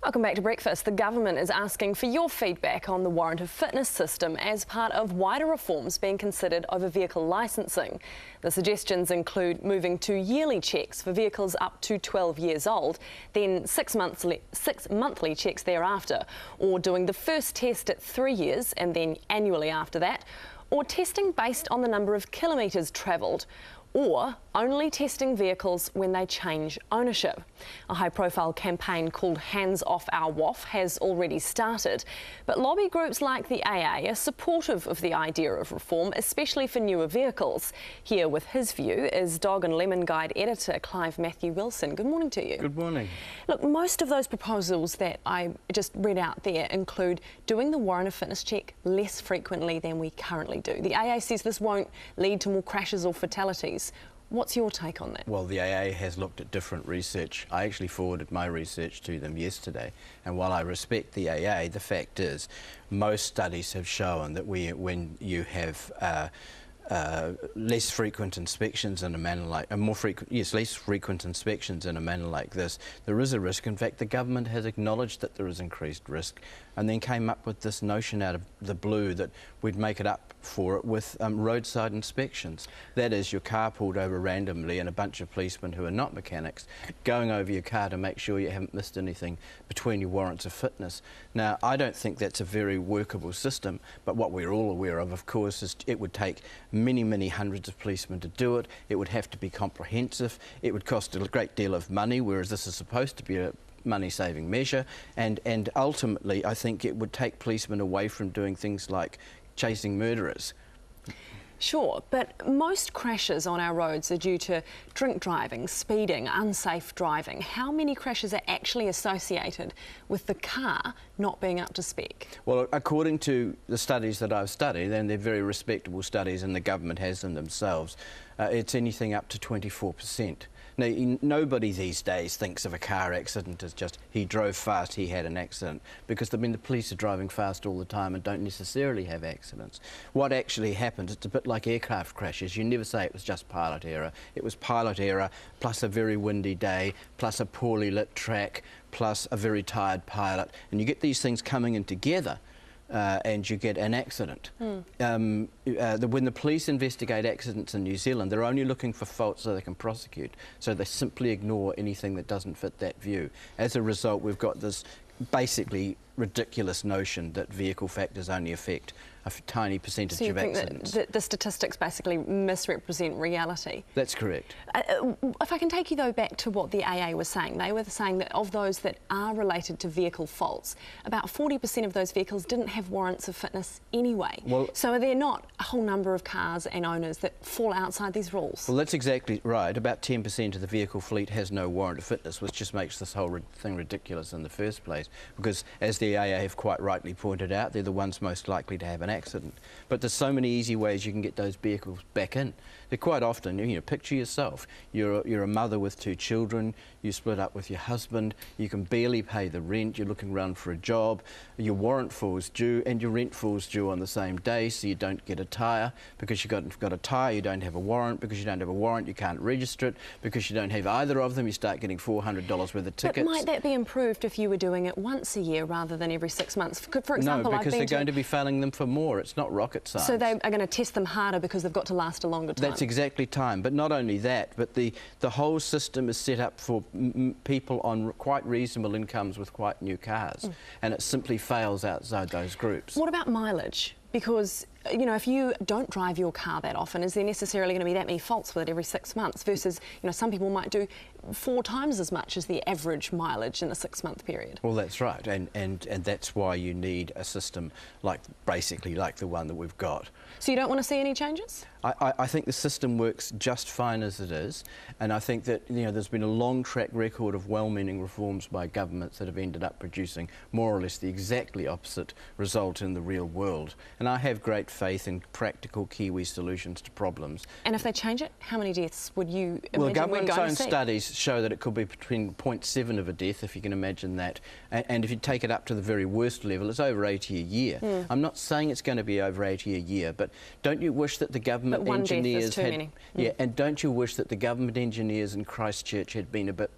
Welcome back to Breakfast. The government is asking for your feedback on the warrant of fitness system as part of wider reforms being considered over vehicle licensing. The suggestions include moving to yearly checks for vehicles up to 12 years old, then six monthly checks thereafter, or doing the first test at 3 years and then annually after that, or testing based on the number of kilometres travelled, or only testing vehicles when they change ownership. A high-profile campaign called Hands Off Our WOF has already started, but lobby groups like the AA are supportive of the idea of reform, especially for newer vehicles. Here with his view is Dog and Lemon Guide editor Clive Matthew Wilson. Good morning to you. Good morning. Look, most of those proposals that I just read out there include doing the warrant of fitness check less frequently than we currently do. The AA says this won't lead to more crashes or fatalities. What's your take on that? Well, the AA has looked at different research. I actually forwarded my research to them yesterday, and while I respect the AA, the fact is most studies have shown that when you have less frequent inspections in a manner like less frequent inspections in a manner like this, there is a risk. In fact, the government has acknowledged that there is increased risk, and then came up with this notion out of the blue that we'd make it up for it with roadside inspections. That is, your car pulled over randomly and a bunch of policemen who are not mechanics going over your car to make sure you haven't missed anything between your warrants of fitness. Now, I don't think that's a very workable system, but what we're all aware of course, is it would take many hundreds of policemen to do it. It would have to be comprehensive. It would cost a great deal of money, whereas this is supposed to be a money-saving measure, and ultimately I think it would take policemen away from doing things like chasing murderers. Sure, but most crashes on our roads are due to drink driving, speeding, unsafe driving. How many crashes are actually associated with the car not being up to spec? Well, according to the studies that I've studied, and they're very respectable studies and the government has them themselves, it's anything up to 24%. Now, nobody these days thinks of a car accident as just he drove fast, he had an accident, because the police are driving fast all the time and don't necessarily have accidents. What actually happens, it's a bit like aircraft crashes. You never say it was just pilot error. It was pilot error plus a very windy day, plus a poorly lit track, plus a very tired pilot, and you get these things coming in together. And you get an accident. When the police investigate accidents in New Zealand, they're only looking for faults so they can prosecute. So they simply ignore anything that doesn't fit that view. As a result, we've got this basically ridiculous notion that vehicle factors only affect a tiny percentage of accidents. So you think that the statistics basically misrepresent reality? That's correct. If I can take you though back to what the AA was saying, they were saying that of those that are related to vehicle faults, about 40% of those vehicles didn't have warrants of fitness anyway. Well, so are there not a whole number of cars and owners that fall outside these rules? Well, that's exactly right. About 10% of the vehicle fleet has no warrant of fitness, which just makes this whole thing ridiculous in the first place, because as the AA have quite rightly pointed out, they're the ones most likely to have an accident. But there's so many easy ways you can get those vehicles back in. They're quite often, you know, picture yourself, you're a mother with 2 children, you split up with your husband, you can barely pay the rent, you're looking around for a job, your warrant falls due and your rent falls due on the same day, so you don't get a tyre. Because you've got a tyre, you don't have a warrant. Because you don't have a warrant, you can't register it. Because you don't have either of them, you start getting $400 worth of tickets. But might that be improved if you were doing it once a year rather than every 6 months? For example, no, because they're going to be failing them for more. It's not rocket science. So they are going to test them harder because they've got to last a longer time? That's exactly time. But not only that, but the whole system is set up for people on quite reasonable incomes with quite new cars, and it simply fails outside those groups. What about mileage? Because, you know, if you don't drive your car that often, is there necessarily going to be that many faults with it every 6 months versus, you know, some people might do 4 times as much as the average mileage in a 6-month period? Well, that's right, and that's why you need a system basically like the one that we've got. So you don't want to see any changes? I think the system works just fine as it is, and I think that, you know, there's been a long track record of well-meaning reforms by governments that have ended up producing more or less the exactly opposite result in the real world. And I have great faith in practical Kiwi solutions to problems. And if they change it, how many deaths would you imagine Well, we're government's going own to see? studies show that it could be between 0.7 of a death, if you can imagine that. And if you take it up to the very worst level, it's over 80 a year. I'm not saying it's going to be over 80 a year, but don't you wish that the government But one engineers death is too had... many. Yeah, and don't you wish that the government engineers in Christchurch had been a bit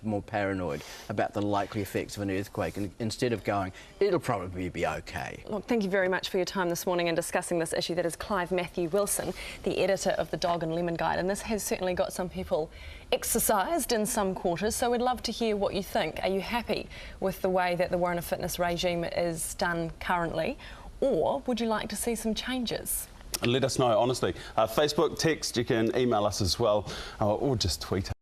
more paranoid about the likely effects of an earthquake, and instead of going, it'll probably be okay. Look, thank you very much for your time this morning and discussing this issue. That is Clive Matthew Wilson, the editor of the Dog and Lemon Guide, and this has certainly got some people exercised in some quarters, so we'd love to hear what you think. Are you happy with the way that the Warrant of Fitness regime is done currently, or would you like to see some changes? Let us know, honestly. Facebook, text, you can email us as well, or just tweet us.